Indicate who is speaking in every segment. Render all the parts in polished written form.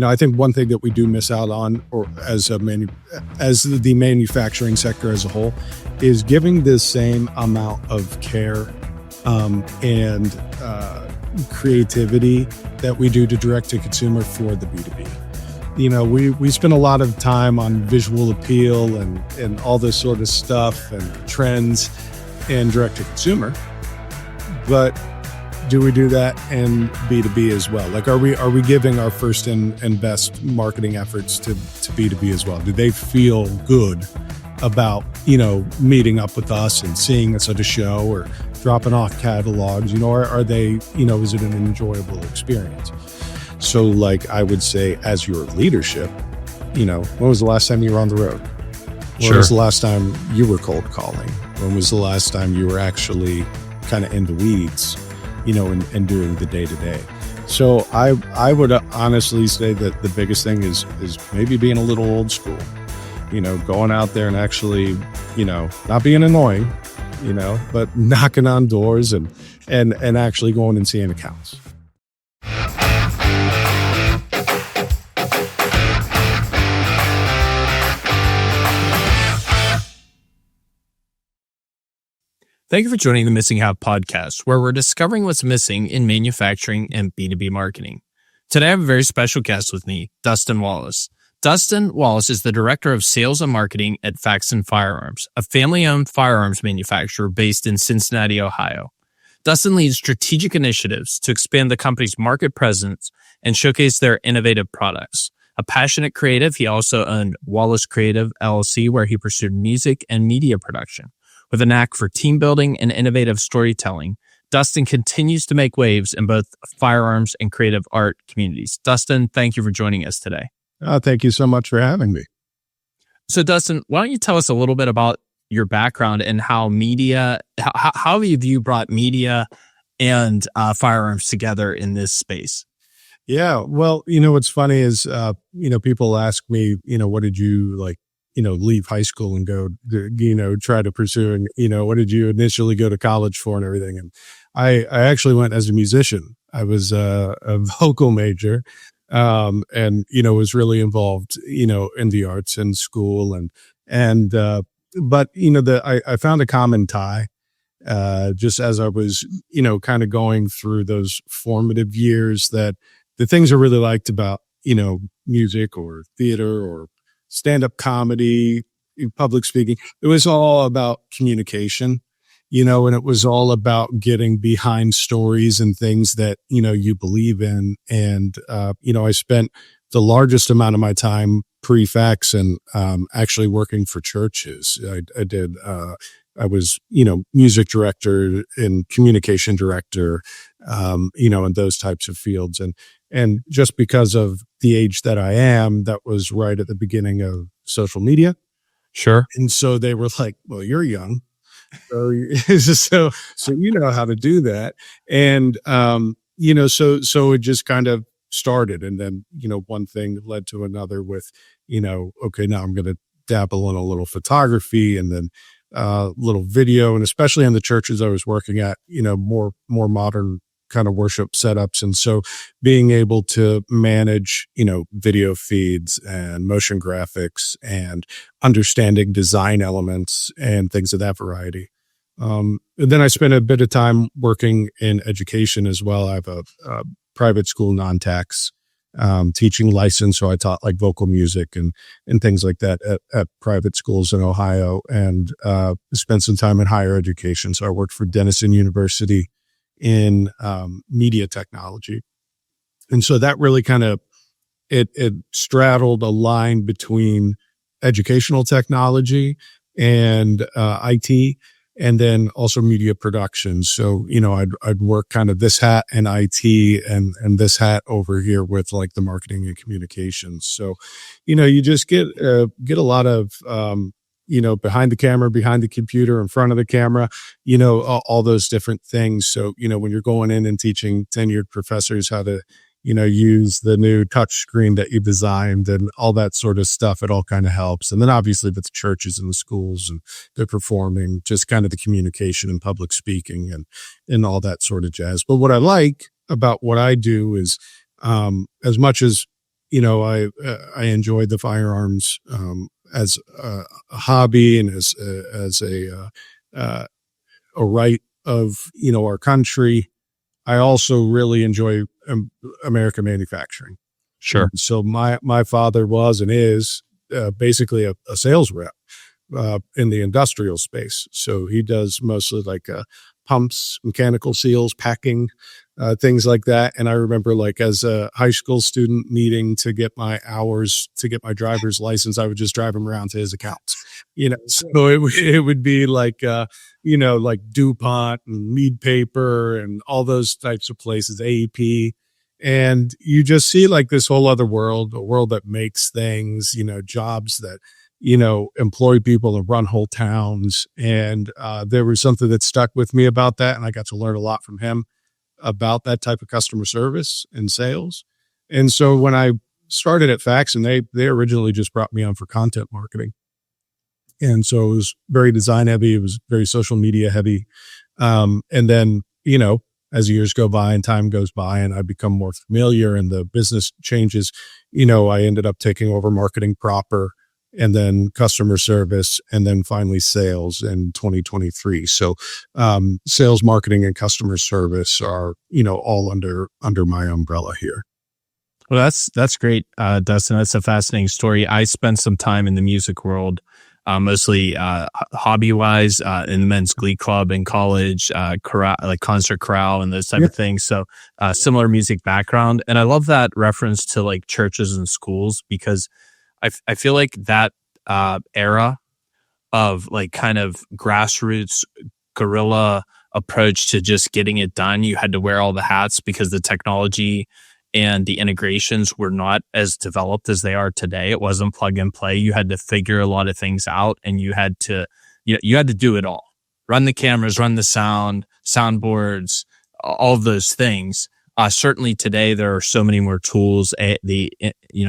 Speaker 1: I think one thing that we do miss out on, or as the manufacturing sector as a whole, is giving the same amount of care and creativity that we do to direct to consumer for the B2B. We spend a lot of time on visual appeal and all this sort of stuff and trends and direct to consumer, but do we do that in B2B as well? Like, are we giving our first and best marketing efforts to B2B as well? Do they feel good about, meeting up with us and seeing us at a show or dropping off catalogs? Are they, is it an enjoyable experience? So like, I would say as your leadership, when was the last time you were on the road? When was the last time you were cold calling? When was the last time you were actually kind of in the weeds, and doing the day-to-day? So I would honestly say that the biggest thing is maybe being a little old school, going out there and actually, not being annoying, but knocking on doors and actually going and seeing accounts.
Speaker 2: Thank you for joining the Missing Half podcast, where we're discovering what's missing in manufacturing and B2B marketing. Today, I have a very special guest with me, Dustin Wallace. Dustin Wallace is the Director of Sales and Marketing at Faxon Firearms, a family-owned firearms manufacturer based in Cincinnati, Ohio. Dustin leads strategic initiatives to expand the company's market presence and showcase their innovative products. A passionate creative, he also owned Wallace Creative LLC, where he pursued music and media production. With a knack for team building and innovative storytelling, Dustin continues to make waves in both firearms and creative art communities. Dustin, thank you for joining us today.
Speaker 1: Thank you so much for having me.
Speaker 2: So Dustin, why don't you tell us a little bit about your background and how have you brought media and firearms together in this space?
Speaker 1: Yeah, well, what's funny is, people ask me, what did you leave high school and go, try to pursue, and, what did you initially go to college for and everything? And I actually went as a musician. I was a vocal major, and, was really involved, in the arts in school but, I found a common tie, just as I was, kind of going through those formative years, that the things I really liked about, music or theater or stand-up comedy, public speaking, it was all about communication, and it was all about getting behind stories and things that, you believe in. And, I spent the largest amount of my time pre-Faxon actually working for churches. I was, music director and communication director, in those types of fields. And just because of the age that I am, that was right at the beginning of social media.
Speaker 2: Sure.
Speaker 1: And so they were like, well, you're young. So you know how to do that. And, so it just kind of started. And then, one thing led to another with, okay, now I'm going to dabble in a little photography and then little video, and especially in the churches I was working at, more modern kind of worship setups. And so being able to manage, video feeds and motion graphics and understanding design elements and things of that variety. And then I spent a bit of time working in education as well. I have a private school, non-tax, teaching license. So I taught like vocal music and things like that at private schools in Ohio, and spent some time in higher education. So I worked for Denison University in media technology. And so that really kind of, it straddled a line between educational technology and IT, and then also media production. So, I'd work kind of this hat in IT and this hat over here with like the marketing and communications. So, you just get a lot of, behind the camera, behind the computer, in front of the camera, all those different things. So, when you're going in and teaching tenured professors how to, use the new touch screen that you designed and all that sort of stuff, it all kind of helps. And then obviously with the churches and the schools and they're performing, just kind of the communication and public speaking and all that sort of jazz. But what I like about what I do is, as much as, I enjoyed the firearms as a hobby and as a right of our country. I also really enjoy American manufacturing.
Speaker 2: Sure.
Speaker 1: So my father was and is basically a sales rep in the industrial space. So he does mostly like pumps, mechanical seals, packing, things like that. And I remember like as a high school student needing to get my hours to get my driver's license, I would just drive him around to his accounts, so it would be like, like DuPont and Mead Paper and all those types of places, AEP. And you just see like this whole other world, a world that makes things, jobs that, employ people and run whole towns. And there was something that stuck with me about that. And I got to learn a lot from him about that type of customer service and sales. And so when I started at Faxon, they originally just brought me on for content marketing. And so it was very design heavy. It was very social media heavy. And then, as years go by and time goes by and I become more familiar and the business changes, I ended up taking over marketing proper and then customer service and then finally sales in 2023. So, sales, marketing, and customer service are, all under my umbrella here.
Speaker 2: Well, that's great, Dustin. That's a fascinating story. I spent some time in the music world, mostly hobby wise, in the men's glee club in college, chorale, like concert chorale and those type of things. So similar music background. And I love that reference to like churches and schools because I feel like that era of like kind of grassroots guerrilla approach to just getting it done, you had to wear all the hats because the technology and the integrations were not as developed as they are today. It wasn't plug and play. You had to figure a lot of things out and you had to do it all. Run the cameras, run the sound, soundboards, all of those things. Certainly today there are so many more tools. The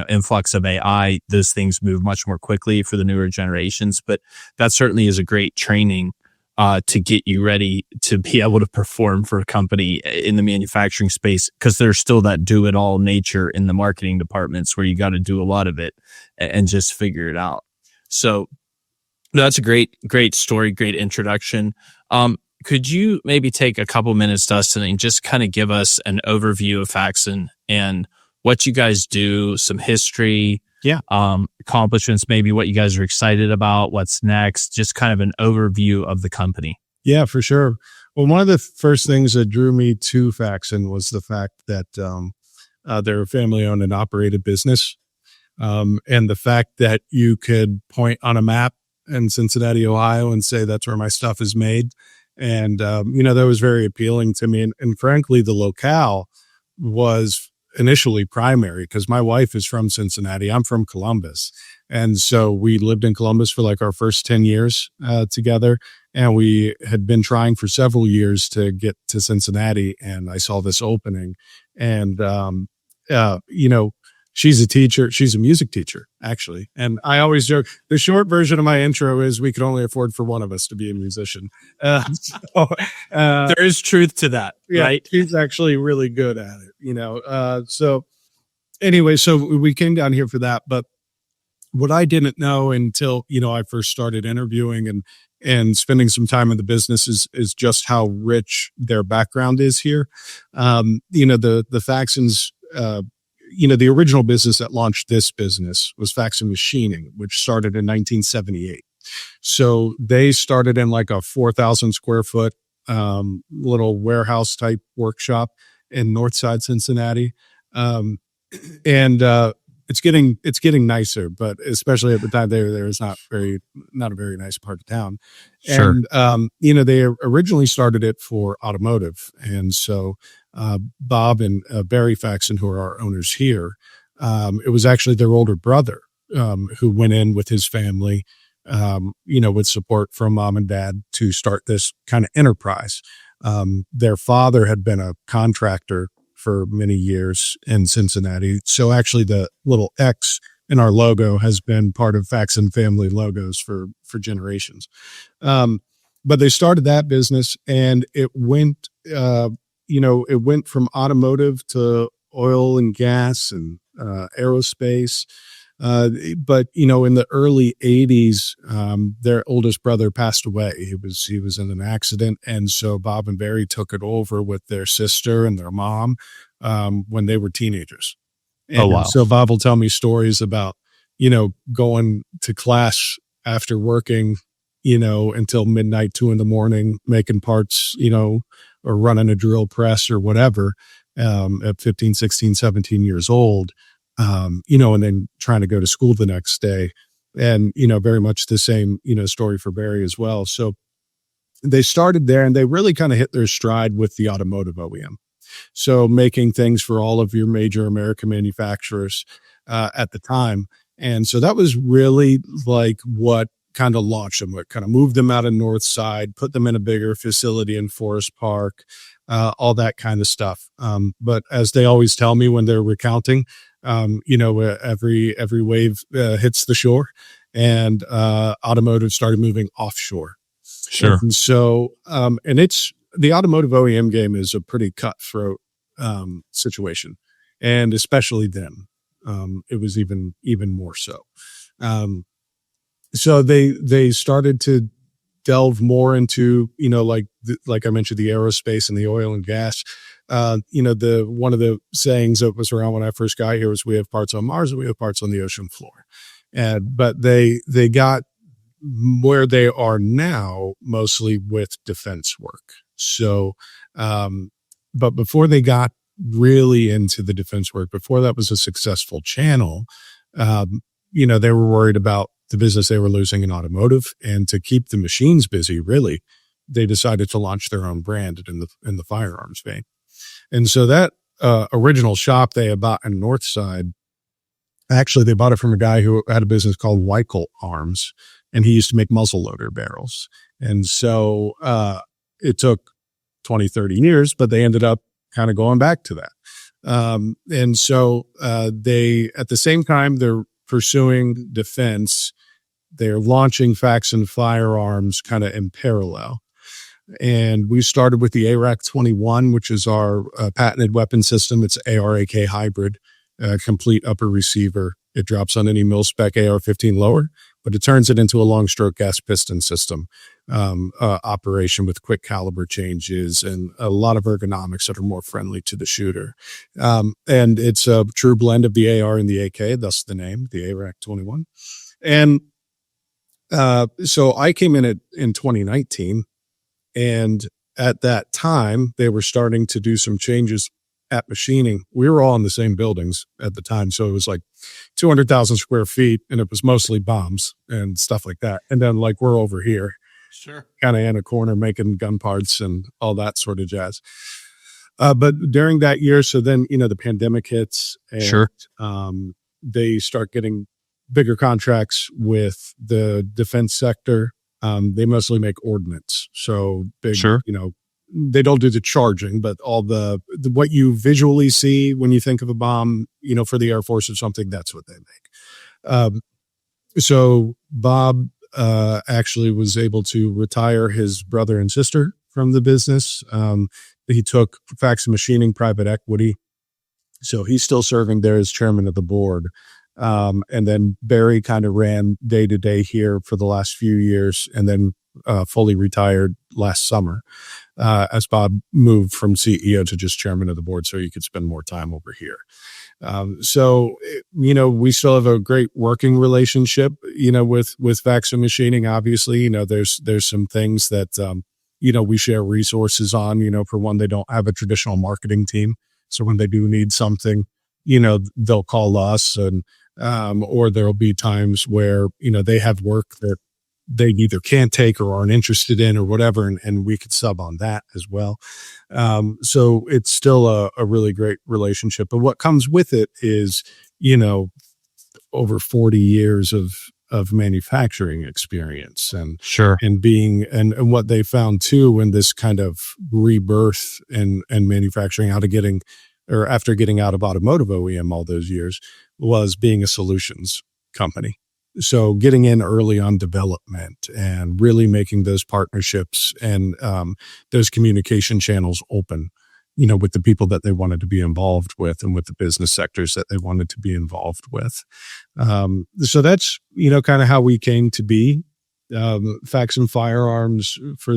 Speaker 2: influx of AI, those things move much more quickly for the newer generations. But that certainly is a great training to get you ready to be able to perform for a company in the manufacturing space, because there's still that do it all nature in the marketing departments where you got to do a lot of it and just figure it out. So that's a great story, great introduction. Could you maybe take a couple minutes, Dustin, and just kind of give us an overview of Faxon and what you guys do, some history, accomplishments, maybe what you guys are excited about, what's next, just kind of an overview of the company?
Speaker 1: Yeah, for sure. Well, one of the first things that drew me to Faxon was the fact that they're a family-owned and operated business, and the fact that you could point on a map in Cincinnati, Ohio, and say that's where my stuff is made. And, that was very appealing to me. And frankly, the locale was initially primary because my wife is from Cincinnati. I'm from Columbus. And so we lived in Columbus for like our first 10 years together. And we had been trying for several years to get to Cincinnati. And I saw this opening and, she's a teacher. She's a music teacher, actually. And I always joke, the short version of my intro is we could only afford for one of us to be a musician.
Speaker 2: There is truth to that, right?
Speaker 1: She's actually really good at it, so anyway, so we came down here for that. But what I didn't know until, I first started interviewing and spending some time in the business is just how rich their background is here. The Faxons, the original business that launched this business was Faxon Machining, which started in 1978. So they started in like a 4,000 square foot little warehouse type workshop in Northside Cincinnati. It's getting nicer, but especially at the time there was not a very nice part of town.
Speaker 2: Sure.
Speaker 1: And, they originally started it for automotive. And so, Bob and Barry Faxon, who are our owners here, it was actually their older brother, who went in with his family, with support from mom and dad to start this kind of enterprise. Their father had been a contractor for many years in Cincinnati. So actually the little X in our logo has been part of Faxon family logos for generations. But they started that business and it went from automotive to oil and gas and aerospace. But in the early '80s, their oldest brother passed away. He was in an accident, and so Bob and Barry took it over with their sister and their mom when they were teenagers.
Speaker 2: Oh,
Speaker 1: And
Speaker 2: wow.
Speaker 1: so Bob will tell me stories about going to class after working, until midnight, 2 a.m, making parts, or running a drill press or whatever, at 15, 16, 17 years old, and then trying to go to school the next day. And, very much the same, story for Barry as well. So they started there and they really kind of hit their stride with the automotive OEM. So making things for all of your major American manufacturers at the time. And so that was really like what kind of launched them, what kind of moved them out of North Side, put them in a bigger facility in Forest Park, all that kind of stuff. But as they always tell me when they're recounting, every wave hits the shore, and automotive started moving offshore.
Speaker 2: Sure.
Speaker 1: And so, and it's the automotive OEM game is a pretty cutthroat situation, and especially then, it was even more so. So they started to delve more into, like I mentioned, the aerospace and the oil and gas. The one of the sayings that was around when I first got here was, we have parts on Mars and we have parts on the ocean floor. But they got where they are now mostly with defense work. So, but before they got really into the defense work, before that was a successful channel, they were worried about the business they were losing in automotive, and to keep the machines busy, really, they decided to launch their own brand in the firearms vein. And so that original shop they had bought in Northside, actually they bought it from a guy who had a business called Weichel Arms, and he used to make muzzle loader barrels. And so it took 20, 30 years, but they ended up kind of going back to that. And so they, at the same time, they're pursuing defense, they're launching Faxon Firearms kind of in parallel. And we started with the ARAC-21, which is our patented weapon system. It's ARAK hybrid, complete upper receiver. It drops on any mil-spec AR-15 lower, but it turns it into a long stroke gas piston system operation with quick caliber changes and a lot of ergonomics that are more friendly to the shooter. And it's a true blend of the AR and the AK, thus the name, the ARAC-21. And so I came in in 2019, and at that time, they were starting to do some changes at machining. We were all in the same buildings at the time. So it was like 200,000 square feet, and it was mostly bombs and stuff like that. And then like we're over here,
Speaker 2: sure,
Speaker 1: kind of in a corner making gun parts and all that sort of jazz. But during that year, so then, the pandemic hits, and
Speaker 2: sure,
Speaker 1: they start getting bigger contracts with the defense sector. They mostly make ordnance. So big,
Speaker 2: sure,
Speaker 1: they don't do the charging, but all the what you visually see when you think of a bomb, for the Air Force or something, that's what they make. So Bob actually was able to retire his brother and sister from the business. He took Faxon Machining private equity. So he's still serving there as chairman of the board. And then Barry kind of ran day to day here for the last few years, and then fully retired last summer as Bob moved from CEO to just chairman of the board so he could spend more time over here. So, we still have a great working relationship, with Faxon Machining. Obviously, there's some things that, we share resources on. For one, they don't have a traditional marketing team. So when they do need something, they'll call us, and or there'll be times where, they have work that they either can't take or aren't interested in or whatever. And we could sub on that as well. So it's still a really great relationship. But what comes with it is, over 40 years of manufacturing experience, and
Speaker 2: sure,
Speaker 1: and being, and what they found too, in this kind of rebirth and manufacturing, after getting out of automotive OEM all those years, was being a solutions company. So getting in early on development and really making those partnerships and those communication channels open with the people that they wanted to be involved with and with the business sectors that they wanted to be involved with. So that's, kind of how we came to be. Faxon Firearms, for,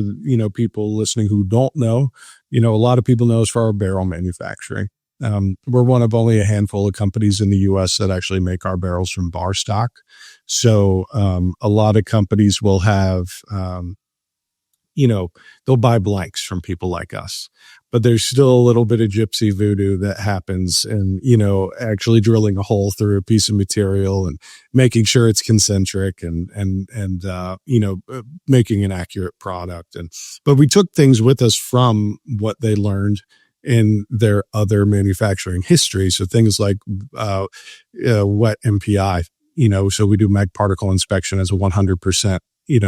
Speaker 1: people listening who don't know, a lot of people know us for our barrel manufacturing. We're one of only a handful of companies in the US that actually make our barrels from bar stock. So, a lot of companies will have, they'll buy blanks from people like us, but there's still a little bit of gypsy voodoo that happens, and, actually drilling a hole through a piece of material and making sure it's concentric and making an accurate product. But we took things with us from what they learned in their other manufacturing history. So things like, wet MPI, so we do mag particle inspection as a 100%,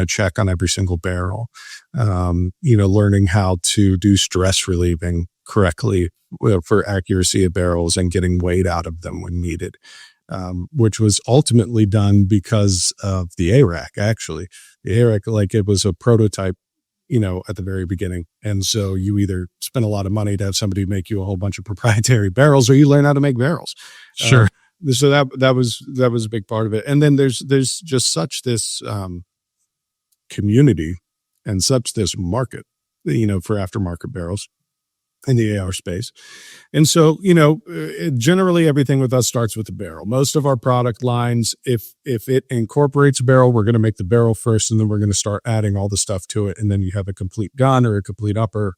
Speaker 1: check on every single barrel. Learning how to do stress relieving correctly for accuracy of barrels and getting weight out of them when needed, which was ultimately done because of the ARAC. Actually, the ARAC, like, it was a prototype, at the very beginning. And so you either spend a lot of money to have somebody make you a whole bunch of proprietary barrels, or you learn how to make barrels.
Speaker 2: Sure.
Speaker 1: So that was a big part of it. And then there's just such this, community and such this market, for aftermarket barrels in the AR space. And so, generally everything with us starts with the barrel. Most of our product lines, if it incorporates a barrel, we're going to make the barrel first, and then we're going to start adding all the stuff to it. And then you have a complete gun or a complete upper,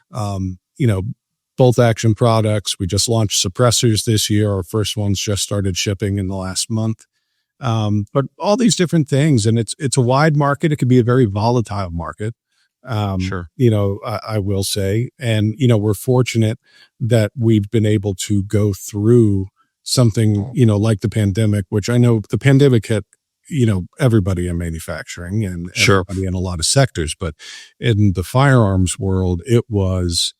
Speaker 1: bolt action products. We just launched suppressors this year. Our first ones just started shipping in the last month. But all these different things, and it's a wide market. It can be a very volatile market.
Speaker 2: Sure.
Speaker 1: I will say, and, we're fortunate that we've been able to go through something, like the pandemic, which I know the pandemic hit, everybody in manufacturing and everybody in a lot of sectors, but in the firearms world, it was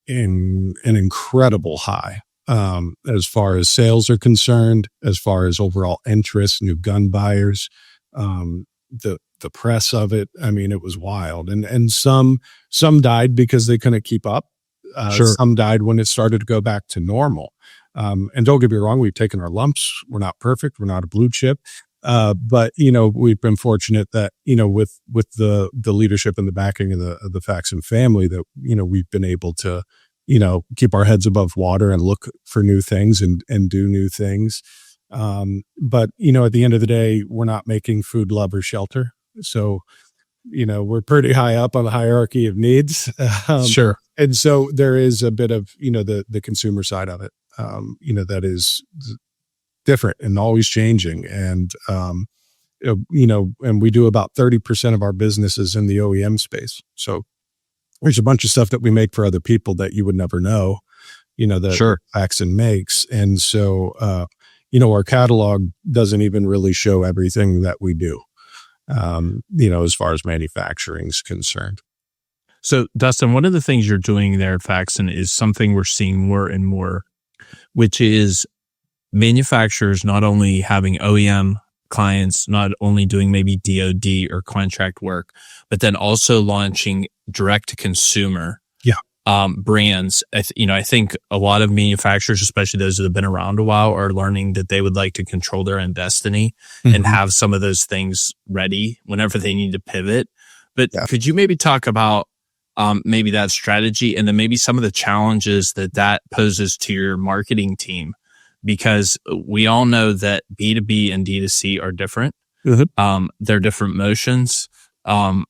Speaker 1: in an incredible high. As far as sales are concerned, as far as overall interest, new gun buyers, the press of it. I mean, it was wild. And some died because they couldn't keep up. Some died when it started to go back to normal. And don't get me wrong, we've taken our lumps. We're not perfect. We're not a blue chip. But we've been fortunate that, with the leadership and the backing of the Faxon family, that, we've been able to, keep our heads above water and look for new things and do new things. But, at the end of the day, we're not making food, love, or shelter. So, we're pretty high up on the hierarchy of needs.
Speaker 2: Sure.
Speaker 1: And so there is a bit of, the consumer side of it, that is different and always changing. And, and we do about 30% of our businesses in the OEM space. So there's a bunch of stuff that we make for other people that you would never know, that Faxon makes. And so, our catalog doesn't even really show everything that we do, as far as manufacturing is concerned.
Speaker 2: So, Dustin, one of the things you're doing there at Faxon is something we're seeing more and more, which is manufacturers not only having OEM clients, not only doing maybe DoD or contract work, but then also launching direct to consumer brands. I think a lot of manufacturers, especially those that have been around a while, are learning that they would like to control their own destiny and have some of those things ready whenever they need to pivot. But could you maybe talk about maybe that strategy, and then maybe some of the challenges that poses to your marketing team? Because we all know that B2B and D2C are different. They're different motions.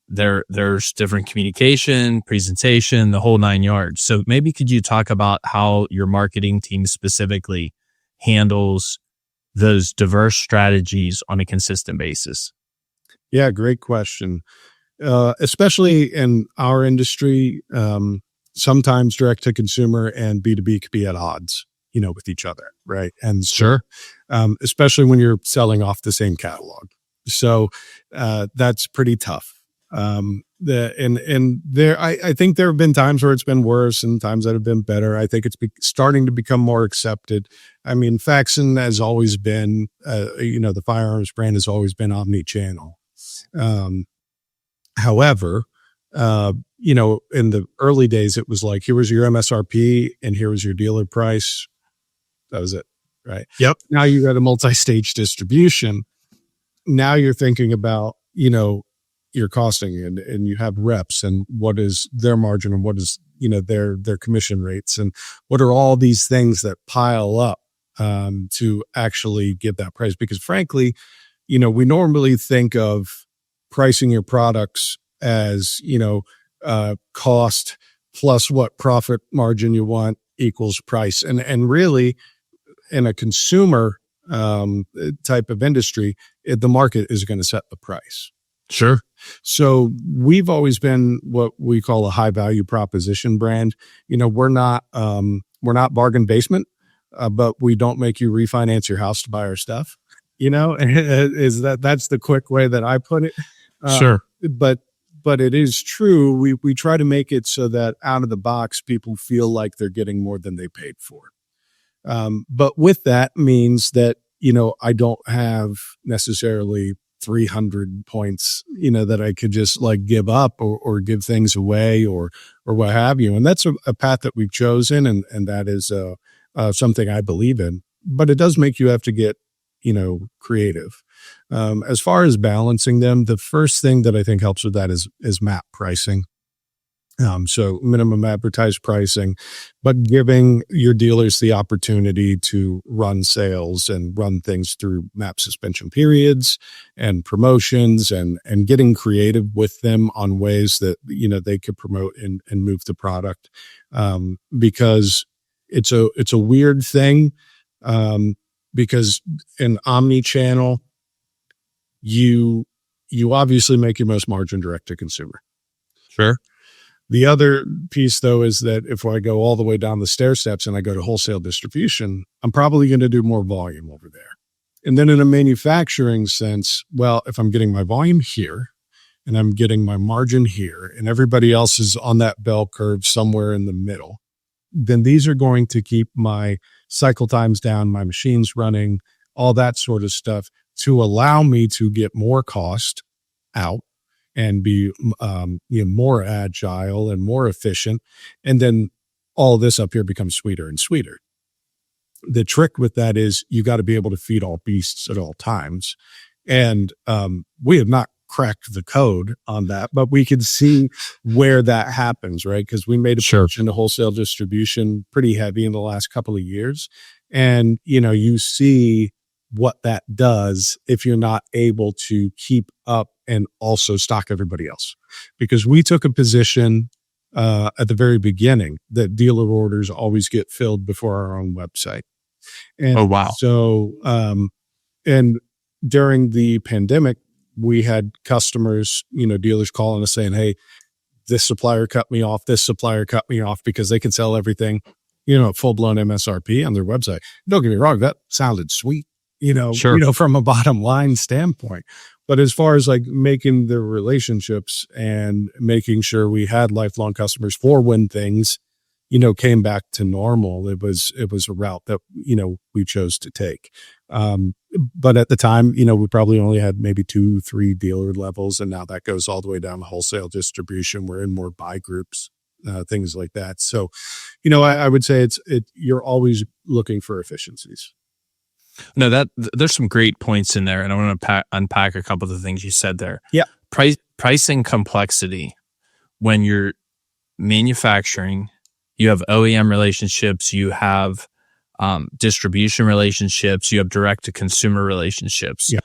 Speaker 2: There's different communication, presentation, the whole 9 yards. So maybe could you talk about how your marketing team specifically handles those diverse strategies on a consistent basis?
Speaker 1: Yeah, great question. Especially in our industry, sometimes direct to consumer and B2B could be at odds, with each other. Right. And so, especially when you're selling off the same catalog. So, that's pretty tough. I think there have been times where it's been worse and times that have been better. I think it's starting to become more accepted. I mean, Faxon has always been, the firearms brand has always been omnichannel. However, In the early days, it was like, here was your MSRP and here was your dealer price. That was it. Right.
Speaker 2: Yep.
Speaker 1: Now you got a multi-stage distribution. Now you're thinking about, your costing and you have reps and what is their margin and what is, their commission rates and what are all these things that pile up, to actually get that price. Because frankly, we normally think of pricing your products as, cost plus what profit margin you want equals price. And really in a consumer type of industry, the market is going to set the price.
Speaker 2: Sure.
Speaker 1: So we've always been what we call a high value proposition brand. We're not bargain basement, but we don't make you refinance your house to buy our stuff. That's the quick way that I put it.
Speaker 2: Sure.
Speaker 1: But it is true. We try to make it so that out of the box, people feel like they're getting more than they paid for. But with that means that, I don't have necessarily 300 points, that I could just like give up or give things away or what have you. And that's a path that we've chosen. And that is something I believe in, but it does make you have to get, creative. As far as balancing them, the first thing that I think helps with that is map pricing. So minimum advertised pricing, but giving your dealers the opportunity to run sales and run things through map suspension periods and promotions and getting creative with them on ways that, they could promote and move the product. Because it's a weird thing. Because in omnichannel, you obviously make your most margin direct to consumer.
Speaker 2: Sure.
Speaker 1: The other piece, though, is that if I go all the way down the stair steps and I go to wholesale distribution, I'm probably going to do more volume over there. And then in a manufacturing sense, well, if I'm getting my volume here and I'm getting my margin here and everybody else is on that bell curve somewhere in the middle, then these are going to keep my cycle times down, my machines running, all that sort of stuff to allow me to get more cost out and be more agile and more efficient. And then all this up here becomes sweeter and sweeter. The trick with that is you got to be able to feed all beasts at all times. And we have not cracked the code on that, but we can see where that happens, right? Because we made a push into wholesale distribution pretty heavy in the last couple of years. And, you see what that does if you're not able to keep up and also stock everybody else. Because we took a position at the very beginning that dealer orders always get filled before our own website. And
Speaker 2: oh, wow.
Speaker 1: So, and during the pandemic, we had customers, dealers calling us saying, hey, this supplier cut me off. This supplier cut me off because they can sell everything, full blown MSRP on their website. Don't get me wrong. That sounded sweet, from a bottom line standpoint. But as far as like making the relationships and making sure we had lifelong customers for when things, came back to normal, it was a route that, we chose to take. But at the time, we probably only had maybe 2-3 dealer levels. And now that goes all the way down to wholesale distribution. We're in more buy groups, things like that. So, I would say you're always looking for efficiencies.
Speaker 2: No, there's some great points in there, and I want to unpack a couple of the things you said there.
Speaker 1: Yeah,
Speaker 2: pricing complexity. When you're manufacturing, you have OEM relationships, you have distribution relationships, you have direct to consumer relationships.
Speaker 1: Yeah.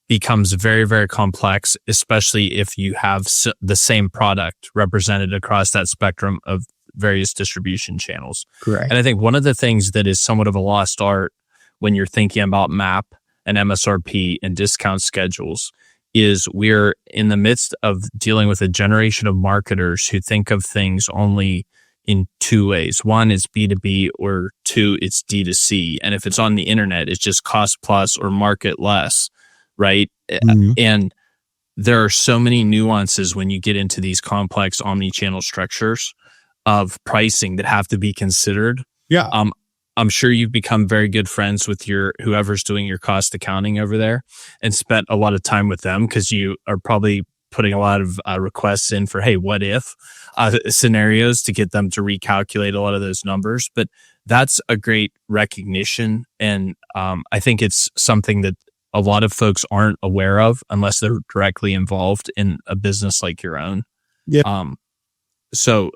Speaker 2: Becomes very, very complex, especially if you have the same product represented across that spectrum of various distribution channels.
Speaker 1: Correct.
Speaker 2: And I think one of the things that is somewhat of a lost art when you're thinking about MAP and MSRP and discount schedules is we're in the midst of dealing with a generation of marketers who think of things only in two ways. One is B2B, or two, it's D2C. And if it's on the internet, it's just cost plus or market less, right? Mm-hmm. And there are so many nuances when you get into these complex omni-channel structures of pricing that have to be considered.
Speaker 1: Yeah.
Speaker 2: I'm sure you've become very good friends with whoever's doing your cost accounting over there and spent a lot of time with them because you are probably putting a lot of requests in for, hey, what if scenarios to get them to recalculate a lot of those numbers. But that's a great recognition. And I think it's something that a lot of folks aren't aware of unless they're directly involved in a business like your own.
Speaker 1: Yeah.
Speaker 2: So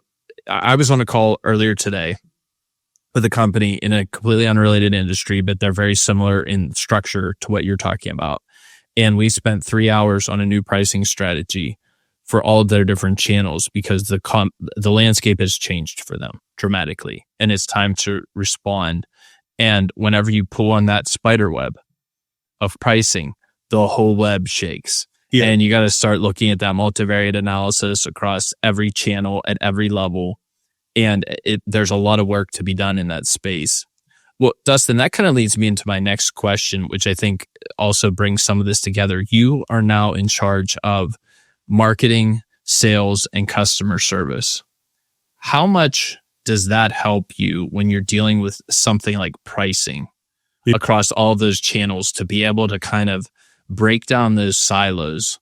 Speaker 2: I was on a call earlier today with a company in a completely unrelated industry, but they're very similar in structure to what you're talking about. And we spent 3 hours on a new pricing strategy for all of their different channels because the landscape has changed for them dramatically, and it's time to respond. And whenever you pull on that spider web of pricing, the whole web shakes. Yeah. And you got to start looking at that multivariate analysis across every channel at every level. And there's a lot of work to be done in that space. Well, Dustin, that kind of leads me into my next question, which I think also brings some of this together. You are now in charge of marketing, sales, and customer service. How much does that help you when you're dealing with something like pricing across all those channels to be able to kind of break down those silos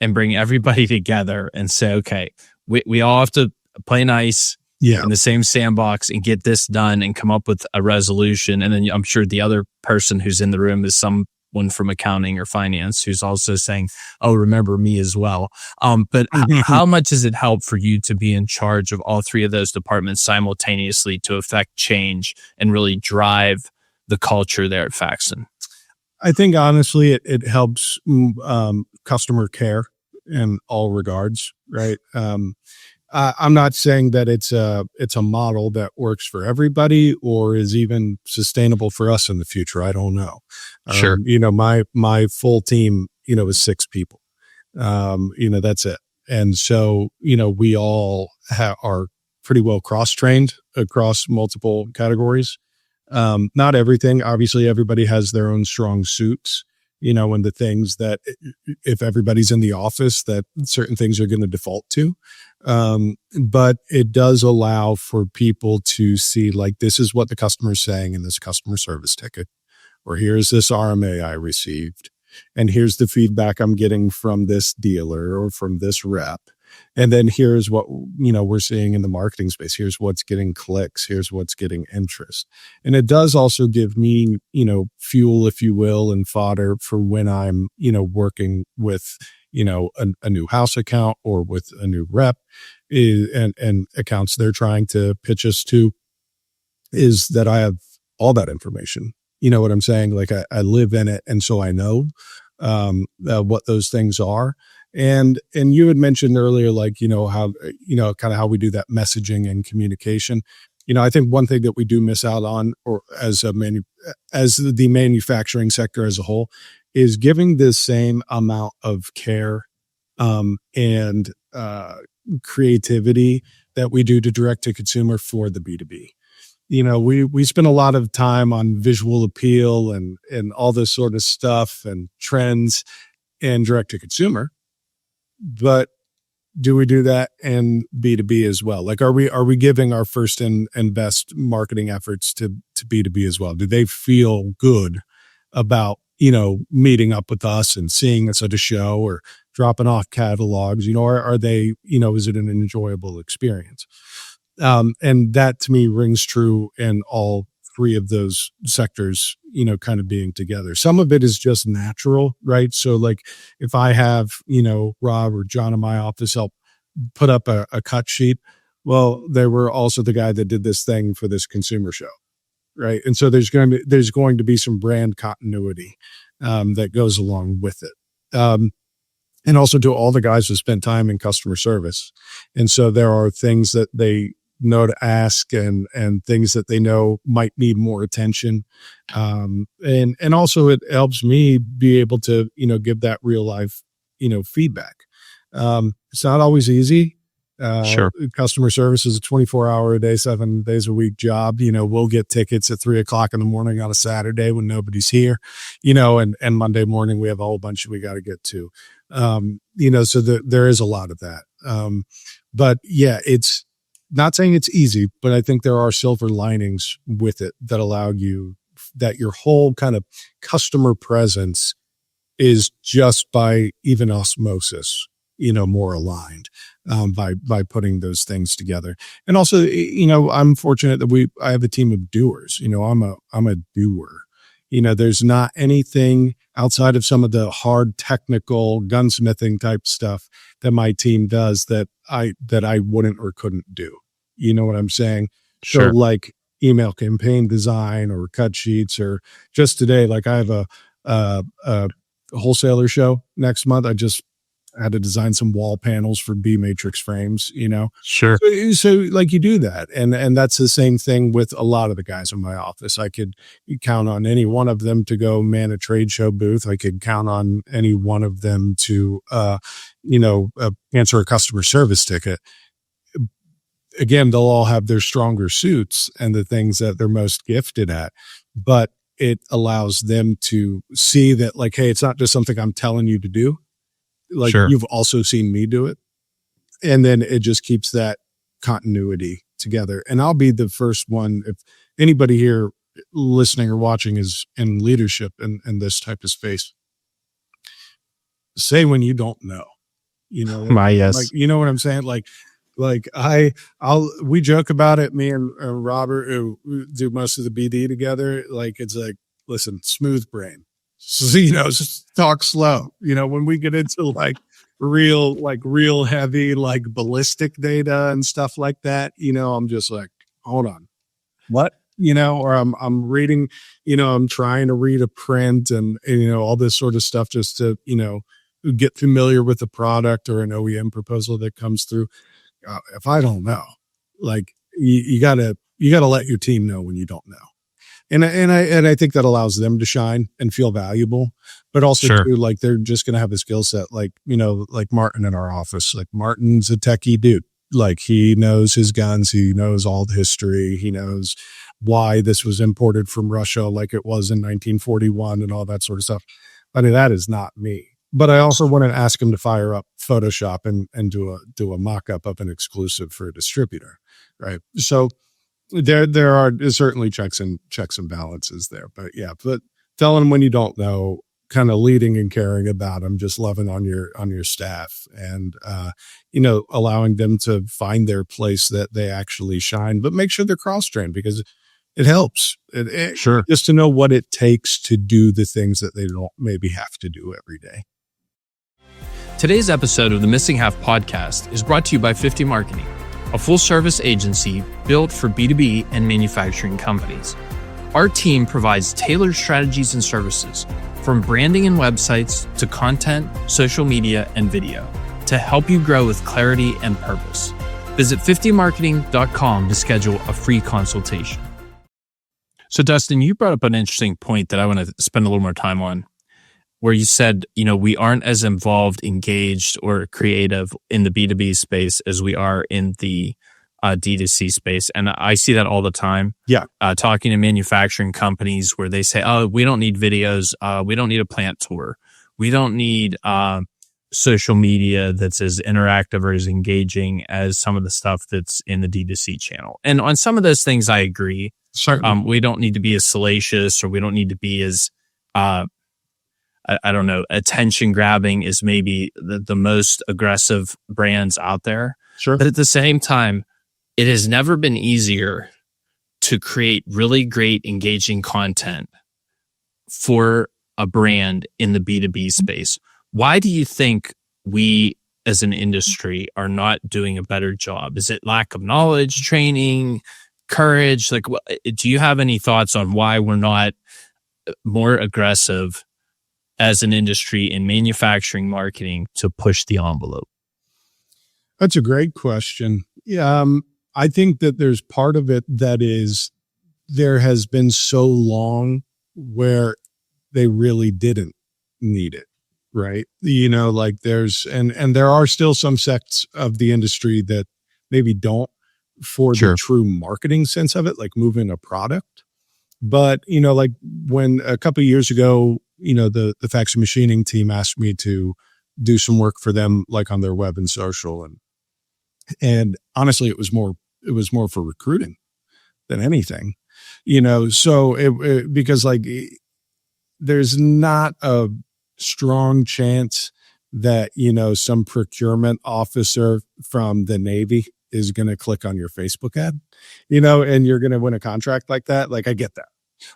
Speaker 2: and bring everybody together and say, okay, we all have to play nice in the same sandbox and get this done and come up with a resolution. And then I'm sure the other person who's in the room is someone from accounting or finance who's also saying, oh, remember me as well. But how much does it help for you to be in charge of all three of those departments simultaneously to affect change and really drive the culture there at Faxon?
Speaker 1: I think honestly, it helps customer care in all regards, right? I'm not saying that it's a model that works for everybody or is even sustainable for us in the future. I don't know.
Speaker 2: Sure.
Speaker 1: My full team, is 6 people. That's it. And so, we all are pretty well cross-trained across multiple categories. Not everything. Obviously, everybody has their own strong suits. And the things that if everybody's in the office, that certain things are going to default to. But it does allow for people to see, like, this is what the customer's saying in this customer service ticket, or here's this RMA I received, and here's the feedback I'm getting from this dealer or from this rep. And then here's what, we're seeing in the marketing space. Here's what's getting clicks. Here's what's getting interest. And it does also give me, fuel, if you will, and fodder for when I'm, working with, a new house account or with a new rep and accounts they're trying to pitch us to, is that I have all that information. You know what I'm saying? Like I live in it. And so I know what those things are. And you had mentioned earlier, like, how, kind of how we do that messaging and communication. I think one thing that we do miss out on, or as the manufacturing sector as a whole, is giving the same amount of care and creativity that we do to direct to consumer for the B2B. We spend a lot of time on visual appeal and all this sort of stuff and trends and direct to consumer. But do we do that in B2B as well? Like, are we giving our first and best marketing efforts to B2B as well? Do they feel good about, meeting up with us and seeing us at a show or dropping off catalogs? Are they, is it an enjoyable experience? And that to me rings true in all 3 of those sectors, kind of being together. Some of it is just natural, right? So like if I have, Rob or John in my office help put up a cut sheet, well, they were also the guy that did this thing for this consumer show, right? And so there's going to be some brand continuity that goes along with it. And also to all the guys who spent time in customer service. And so there are things that they know to ask and things that they know might need more attention. And also it helps me be able to, give that real life, feedback. It's not always easy.
Speaker 2: Sure.
Speaker 1: Customer service is a 24-hour a day, 7 days a week job. We'll get tickets at 3:00 in the morning on a Saturday when nobody's here, and Monday morning we have a whole bunch we got to get to. So there is a lot of that. But yeah, it's not saying it's easy, but I think there are silver linings with it that allow you that your whole kind of customer presence is just by even osmosis more aligned, by putting those things together. And also, I'm fortunate that I have a team of doers. I'm a doer. There's not anything outside of some of the hard technical gunsmithing type stuff that my team does that I wouldn't or couldn't do. You know what I'm saying? So
Speaker 2: Sure.
Speaker 1: like email campaign design or cut sheets, or just today, like I have a wholesaler show next month. I just had to design some wall panels for B matrix frames,
Speaker 2: Sure.
Speaker 1: So like you do that. And that's the same thing with a lot of the guys in my office. I could count on any one of them to go man a trade show booth. I could count on any one of them to, answer a customer service ticket. Again, they'll all have their stronger suits and the things that they're most gifted at, but it allows them to see that, like, hey, it's not just something I'm telling you to do. Like,
Speaker 2: Sure.
Speaker 1: you've also seen me do it. And then it just keeps that continuity together. And I'll be the first one, if anybody here listening or watching is in leadership in this type of space, say when you don't know,
Speaker 2: Yes.
Speaker 1: like, you know what I'm saying? Like we joke about it. Me and Robert, who do most of the BD together. Like, it's like, listen, smooth brain. So, just talk slow. When we get into like real heavy, like ballistic data and stuff like that, I'm just like, hold on, what? Or I'm reading, I'm trying to read a print and all this sort of stuff just to, get familiar with the product or an OEM proposal that comes through. If I don't know, like you gotta let your team know when you don't know. And I think that allows them to shine and feel valuable, but also
Speaker 2: Sure.
Speaker 1: too, like they're just going to have a skill set, like, like Martin in our office. Like, Martin's a techie dude. Like, he knows his guns. He knows all the history. He knows why this was imported from Russia, like it was in 1941 and all that sort of stuff. I mean, that is not me. But I also want to ask him to fire up Photoshop and do a mock-up of an exclusive for a distributor. Right. So there are certainly checks and balances there, but telling them when you don't know, kind of leading and caring about them, just loving on your staff, and allowing them to find their place that they actually shine, but make sure they're cross-trained, because it helps.
Speaker 2: Sure.
Speaker 1: Just to know what it takes to do the things that they don't maybe have to do every day.
Speaker 2: Today's episode of the Missing Half podcast is brought to you by 50 Marketing, a full-service agency built for B2B and manufacturing companies. Our team provides tailored strategies and services, from branding and websites to content, social media, and video, to help you grow with clarity and purpose. Visit 50marketing.com to schedule a free consultation. So, Dustin, you brought up an interesting point that I want to spend a little more time on, where you said, we aren't as involved, engaged, or creative in the B2B space as we are in the D2C space. And I see that all the time.
Speaker 1: Yeah.
Speaker 2: Talking to manufacturing companies where they say, oh, we don't need videos. We don't need a plant tour. We don't need social media that's as interactive or as engaging as some of the stuff that's in the D2C channel. And on some of those things, I agree.
Speaker 1: Certainly.
Speaker 2: We don't need to be as salacious, or we don't need to be as I don't know, attention grabbing is maybe the most aggressive brands out there.
Speaker 1: Sure.
Speaker 2: But at the same time, it has never been easier to create really great, engaging content for a brand in the B2B space. Why do you think we as an industry are not doing a better job? Is it lack of knowledge, training, courage? Like, do you have any thoughts on why we're not more aggressive as an industry in manufacturing marketing to push the envelope?
Speaker 1: That's a great question. Yeah, I think that there's part of it that is, there has been so long where they really didn't need it, right? Like there's, and there are still some sects of the industry that maybe don't, for
Speaker 2: Sure.
Speaker 1: the true marketing sense of it, like moving a product. But, like when a couple of years ago, the Faxon machining team asked me to do some work for them, like on their web and social. And honestly, it was more for recruiting than anything, so because like there's not a strong chance that, some procurement officer from the Navy is going to click on your Facebook ad, and you're going to win a contract like that. Like, I get that.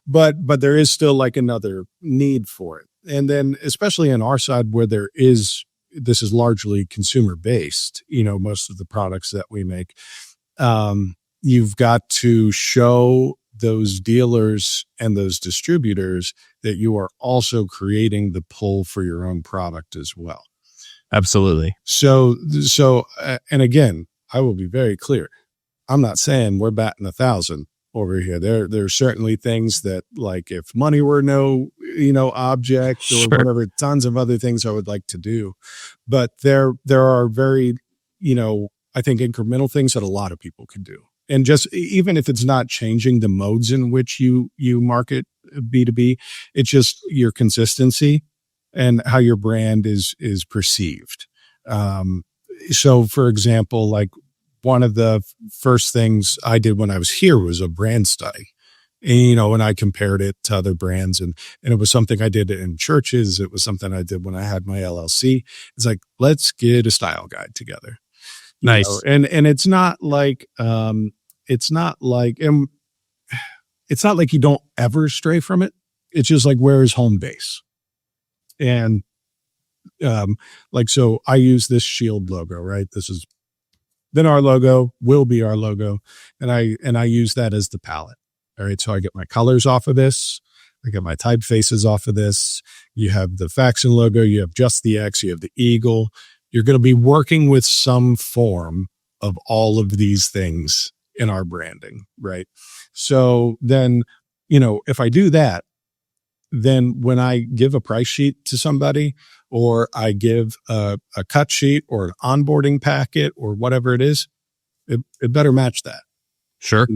Speaker 1: But there is still like another need for it. And then especially on our side where this is largely consumer based, most of the products that we make, you've got to show those dealers and those distributors that you are also creating the pull for your own product as well.
Speaker 2: Absolutely.
Speaker 1: So, and again, I will be very clear. I'm not saying we're batting 1,000 over here. There are certainly things that, like, if money were no, object or
Speaker 2: Sure.
Speaker 1: whatever, tons of other things I would like to do. But there are very, I think incremental things that a lot of people can do. And just even if it's not changing the modes in which you market B2B, it's just your consistency and how your brand is perceived. So for example, like one of the first things I did when I was here was a brand study. And, and I compared it to other brands and it was something I did in churches. It was something I did when I had my LLC. It's like, let's get a style guide together.
Speaker 2: Nice.
Speaker 1: And it's not like, it's not like you don't ever stray from it. It's just like, where is home base? And, so I use this shield logo, right? This is then our logo will be our logo. And I use that as the palette. All right. So I get my colors off of this. I get my typefaces off of this. You have the Faxon logo. You have just the X. You have the eagle. You're going to be working with some form of all of these things in our branding, right? So then, if I do that, then when I give a price sheet to somebody or I give a cut sheet or an onboarding packet or whatever it is, it better match that.
Speaker 2: Sure.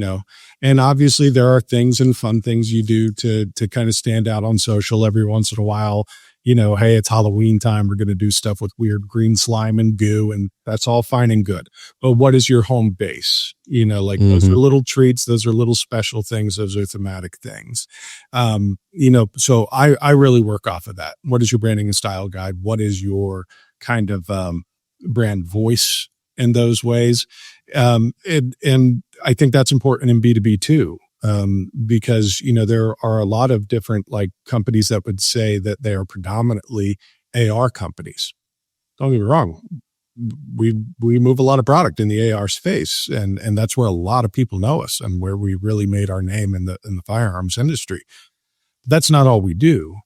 Speaker 1: And obviously there are things and fun things you do to kind of stand out on social every once in a while. Hey, it's Halloween time. We're going to do stuff with weird green slime and goo, and that's all fine and good. But what is your home base? Those are little treats. Those are little special things. Those are thematic things. So I really work off of that. What is your branding and style guide? What is your kind of brand voice in those ways? And I think that's important in B2B too. Because, there are a lot of different like companies that would say that they are predominantly AR companies. Don't get me wrong. We move a lot of product in the AR space and that's where a lot of people know us and where we really made our name in the firearms industry. That's not all we do.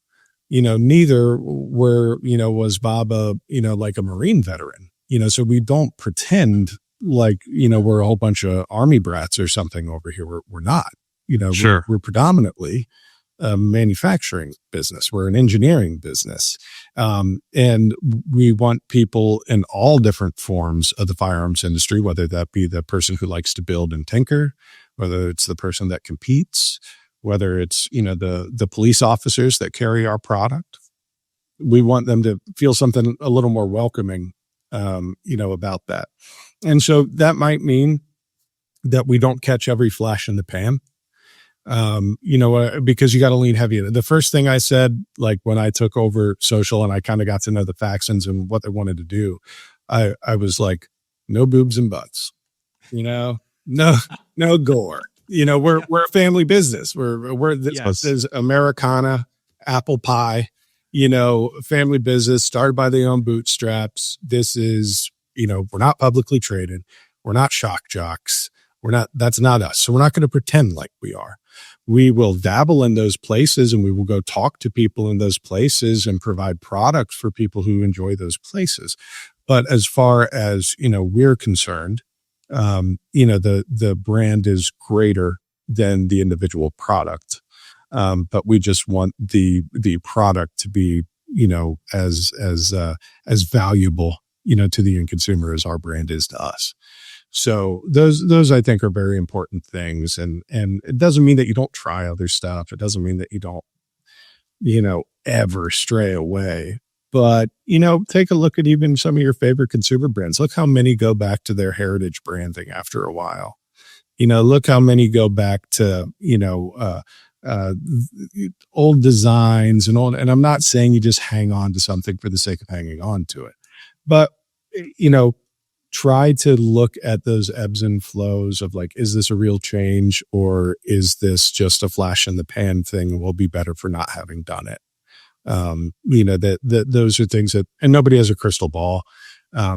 Speaker 1: Neither was Bob like a Marine veteran, so we don't pretend like, we're a whole bunch of Army brats or something over here. We're not.
Speaker 2: Sure.
Speaker 1: We're predominantly a manufacturing business. We're an engineering business. And we want people in all different forms of the firearms industry, whether that be the person who likes to build and tinker, whether it's the person that competes, whether it's, the police officers that carry our product. We want them to feel something a little more welcoming, about that. And so that might mean that we don't catch every flash in the pan. Because you got to lean heavy. The first thing I said, like when I took over social and I kind of got to know the Faxons and what they wanted to do, I was like, no boobs and butts, no gore. We're a family business. This is Americana, apple pie, family business started by their own bootstraps. This is, we're not publicly traded. We're not shock jocks. That's not us. So we're not going to pretend like we are. We will dabble in those places and we will go talk to people in those places and provide products for people who enjoy those places. But as far as, we're concerned, the brand is greater than the individual product. But we just want the product to be, as valuable, to the end consumer as our brand is to us. So those I think are very important things. And it doesn't mean that you don't try other stuff. It doesn't mean that you don't, ever stray away. But, take a look at even some of your favorite consumer brands. Look how many go back to their heritage branding after a while. Look how many go back to, uh, old designs and I'm not saying you just hang on to something for the sake of hanging on to it, but you know, try to look at those ebbs and flows of like, is this a real change or is this just a flash in the pan thing and we'll be better for not having done it? You know, that those are things that, and nobody has a crystal ball.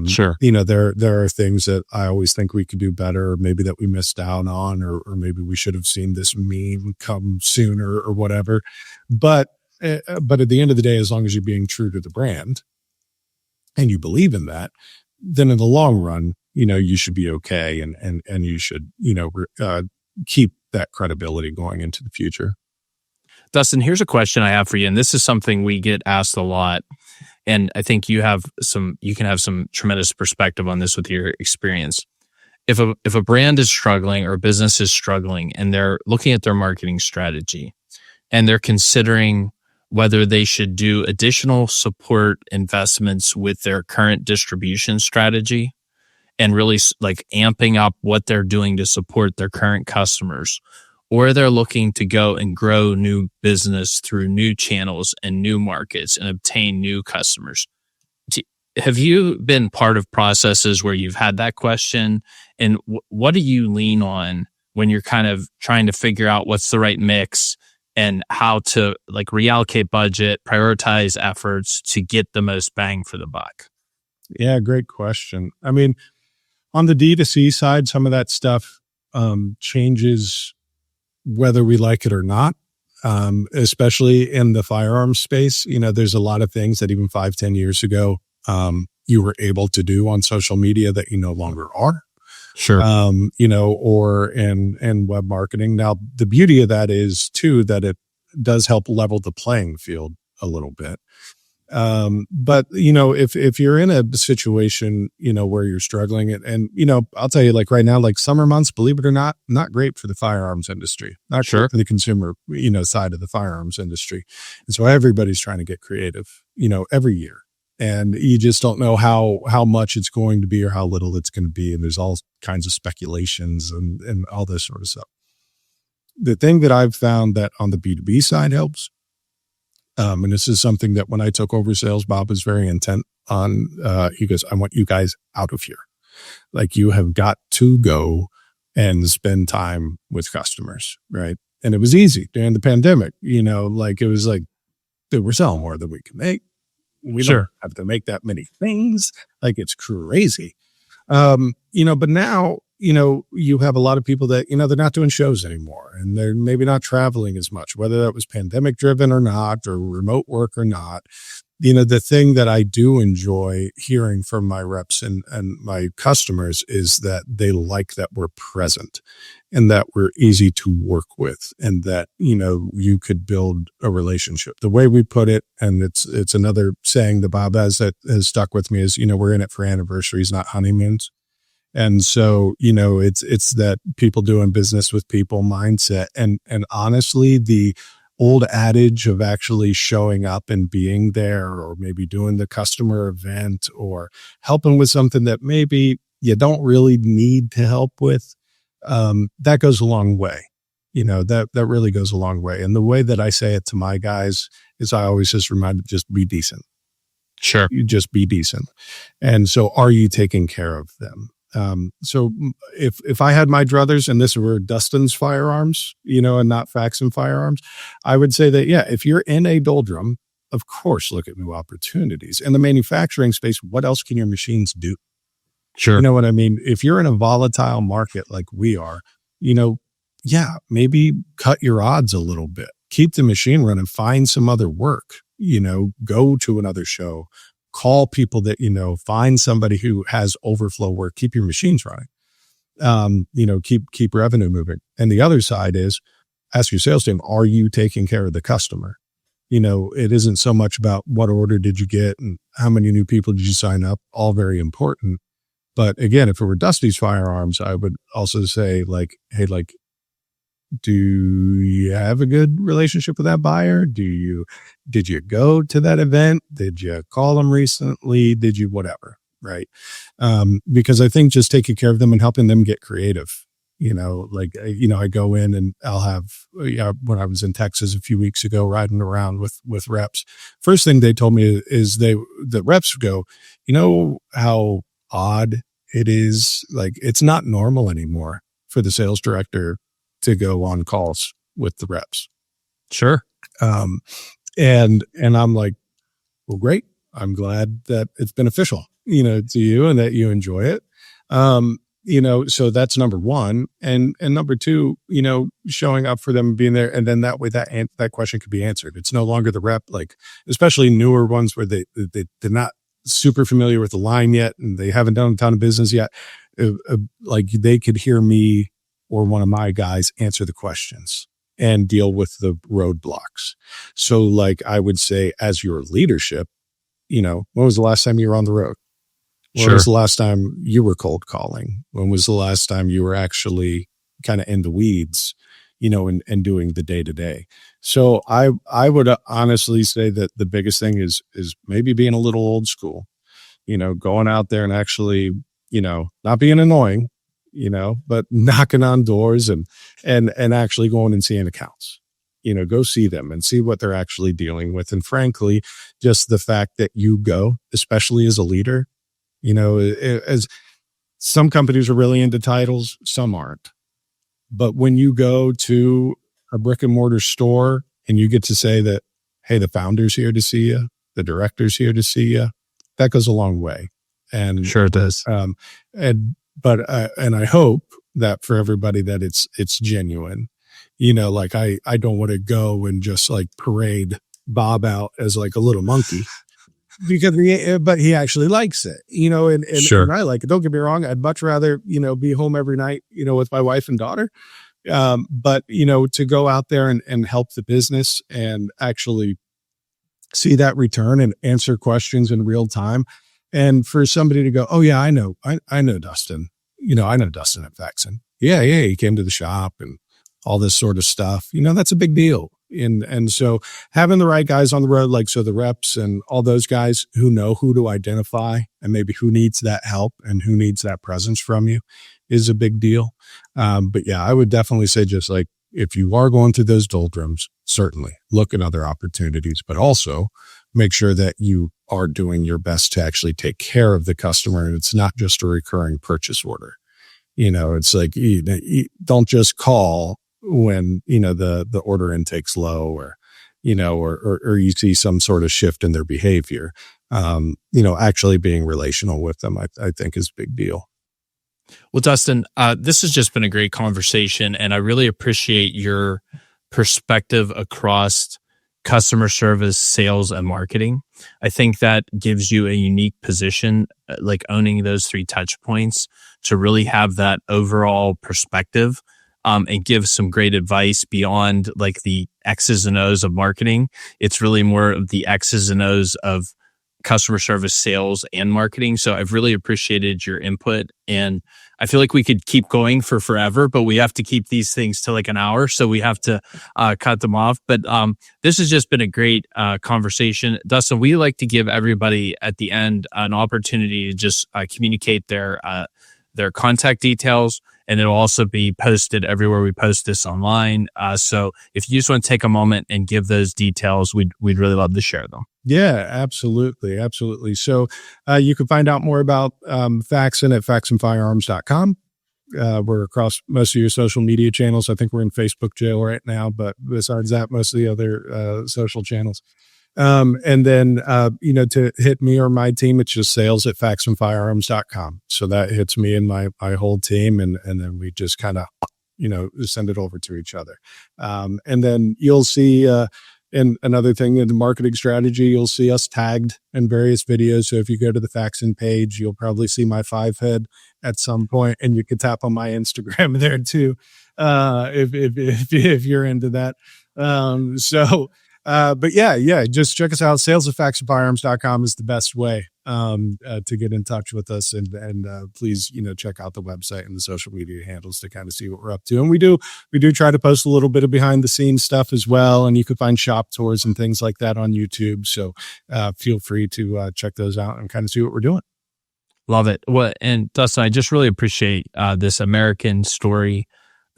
Speaker 2: Sure.
Speaker 1: You know, there are things that I always think we could do better, or maybe that we missed out on, or maybe we should have seen this meme come sooner or whatever. But at the end of the day, as long as you're being true to the brand and you believe in that, then in the long run, you know, you should be okay. And you should, you know, keep that credibility going into the future.
Speaker 2: Dustin, here's a question I have for you, and this is something we get asked a lot. And I think you can have some tremendous perspective on this with your experience. If a brand is struggling or a business is struggling and they're looking at their marketing strategy and they're considering whether they should do additional support investments with their current distribution strategy and really like amping up what they're doing to support their current customers, or they're looking to go and grow new business through new channels and new markets and obtain new customers. Have you been part of processes where you've had that question? And what do you lean on when you're kind of trying to figure out what's the right mix and how to like reallocate budget, prioritize efforts to get the most bang for the buck?
Speaker 1: Yeah, great question. I mean, on the D2C side, some of that stuff changes whether we like it or not, especially in the firearms space. You know, there's a lot of things that even 5-10 years ago, you were able to do on social media that you no longer are.
Speaker 2: Sure.
Speaker 1: You know, or in web marketing. Now, the beauty of that is too, that it does help level the playing field a little bit. But you know, if you're in a situation, you know, where you're struggling and, you know, I'll tell you, like right now, like summer months, believe it or not great for the firearms industry, not
Speaker 2: Sure.
Speaker 1: great for the consumer, you know, side of the firearms industry. And so everybody's trying to get creative, you know, every year. And you just don't know how much it's going to be or how little it's going to be. And there's all kinds of speculations and all this sort of stuff. The thing that I've found that on the B2B side helps, and this is something that when I took over sales, Bob was very intent on, he goes, I want you guys out of here. Like you have got to go and spend time with customers. Right. And it was easy during the pandemic, you know, like it was like, dude, we're selling more than we can make. We don't have to make that many things. Like it's crazy. You know, but now, you know, you have a lot of people that, you know, they're not doing shows anymore and they're maybe not traveling as much, whether that was pandemic driven or not, or remote work or not. You know, the thing that I do enjoy hearing from my reps and my customers is that they like that we're present and that we're easy to work with and that, you know, you could build a relationship. The way we put it, and it's another saying that Bob has that has stuck with me is, you know, we're in it for anniversaries, not honeymoons. And so, you know, it's that people doing business with people mindset. And honestly, the old adage of actually showing up and being there, or maybe doing the customer event or helping with something that maybe you don't really need to help with, that goes a long way. You know, that really goes a long way. And the way that I say it to my guys is I always just remind them, just be decent.
Speaker 2: Sure.
Speaker 1: You just be decent. And so are you taking care of them? So if I had my druthers and this were Dustin's Firearms, you know, and not Faxon Firearms, I would say that, yeah, if you're in a doldrum, of course, look at new opportunities. In the manufacturing space, what else can your machines do?
Speaker 2: Sure.
Speaker 1: You know what I mean? If you're in a volatile market like we are, you know, yeah, maybe cut your odds a little bit, keep the machine running, find some other work, you know, go to another show, call people that, you know, find somebody who has overflow work, keep your machines running, you know, keep revenue moving. And the other side is ask your sales team, are you taking care of the customer? You know, it isn't so much about what order did you get and how many new people did you sign up, all very important. But again, if it were Dusty's Firearms, I would also say like, hey, like, do you have a good relationship with that buyer? Did you go to that event? Did you call them recently? Did you whatever? Right. Because I think just taking care of them and helping them get creative, I go in and I'll have, when I was in Texas a few weeks ago, riding around with reps, first thing they told me is the reps go, how odd it is. Like, it's not normal anymore for the sales director to go on calls with the reps.
Speaker 2: Sure.
Speaker 1: And I'm like, well, great. I'm glad that it's beneficial, to you and that you enjoy it. So that's number one. And number two, showing up for them and being there. And then that way that question could be answered. It's no longer the rep, like, especially newer ones where they're not super familiar with the line yet and they haven't done a ton of business yet. Like, they could hear me or one of my guys answer the questions and deal with the roadblocks. So, like, I would say, as your leadership, when was the last time you were on the road? When was the last time you were cold calling? When was the last time you were actually kind of in the weeds, and doing the day to day? So I would honestly say that the biggest thing is maybe being a little old school, going out there and actually, not being annoying, but knocking on doors and actually going and seeing accounts. Go see them and see what they're actually dealing with. And frankly, just the fact that you go, especially as a leader, as some companies are really into titles, some aren't. But when you go to a brick and mortar store and you get to say that, hey, the founder's here to see you, the director's here to see you, that goes a long way. And
Speaker 2: sure it does.
Speaker 1: But I hope that for everybody that it's genuine. Like, I don't want to go and just like parade Bob out as like a little monkey because he actually likes it, and
Speaker 2: sure.
Speaker 1: And I like it. Don't get me wrong. I'd much rather, be home every night, with my wife and daughter. But, to go out there and help the business and actually see that return and answer questions in real time. And for somebody to go, oh yeah, I know Dustin, I know Dustin at Faxon. Yeah. He came to the shop and all this sort of stuff, that's a big deal. And so having the right guys on the road, like, so the reps and all those guys who know who to identify and maybe who needs that help and who needs that presence from you is a big deal. But yeah, I would definitely say, just like, if you are going through those doldrums, certainly look at other opportunities, but also make sure that you are doing your best to actually take care of the customer. And it's not just a recurring purchase order. It's like, you don't just call when, the order intake's low or, or you see some sort of shift in their behavior. Actually being relational with them, I think is a big deal.
Speaker 2: Well, Dustin, this has just been a great conversation, and I really appreciate your perspective across customer service, sales, and marketing. I think that gives you a unique position, like owning those three touch points, to really have that overall perspective, and give some great advice beyond like the X's and O's of marketing. It's really more of the X's and O's of customer service, sales, and marketing. So I've really appreciated your input, and I feel like we could keep going for forever, but we have to keep these things to like an hour. So we have to cut them off. But this has just been a great conversation. Dustin, we like to give everybody at the end an opportunity to just communicate their contact details, and it'll also be posted everywhere we post this online. So if you just want to take a moment and give those details, we'd really love to share them.
Speaker 1: Yeah, absolutely. Absolutely. So you can find out more about Faxon at faxonfirearms.com. We're across most of your social media channels. I think we're in Facebook jail right now, but besides that, most of the other social channels. And then, to hit me or my team, it's just sales at faxonfirearms.com. So that hits me and my whole team. And then we just kind of, send it over to each other. And then you'll see, and another thing in the marketing strategy, you'll see us tagged in various videos. So if you go to the Faxon page, you'll probably see my 5-head at some point, and you can tap on my Instagram there too. If you're into that. But yeah, just check us out. Sales at faxonfirearms.com is the best way to get in touch with us. And please, check out the website and the social media handles to kind of see what we're up to. And we do try to post a little bit of behind the scenes stuff as well. And you can find shop tours and things like that on YouTube. So feel free to check those out and kind of see what we're doing.
Speaker 2: Love it. Well, and Dustin, I just really appreciate this American story,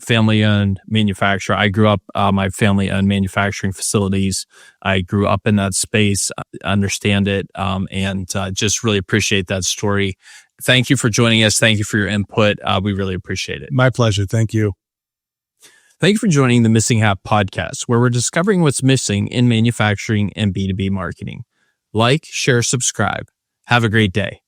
Speaker 2: family-owned manufacturer. I grew up, my family-owned manufacturing facilities. I grew up in that space, understand it, and just really appreciate that story. Thank you for joining us. Thank you for your input. We really appreciate it.
Speaker 1: My pleasure. Thank you.
Speaker 2: Thank you for joining the Missing Half podcast, where we're discovering what's missing in manufacturing and B2B marketing. Like, share, subscribe. Have a great day.